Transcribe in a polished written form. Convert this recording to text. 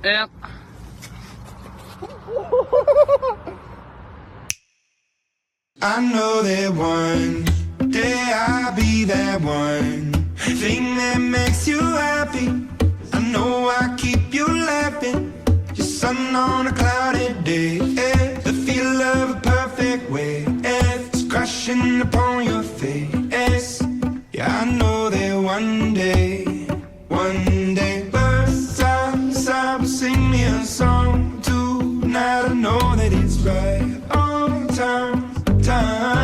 and I know that one day I'll be that one thing that makes you happy. I know I keep you laughing. Your sun on a cloudy day, the feel of a perfect wave is crashing upon your face. Yeah, I know that one day, birds outside will sing me a song tonight. I know that it's right on time.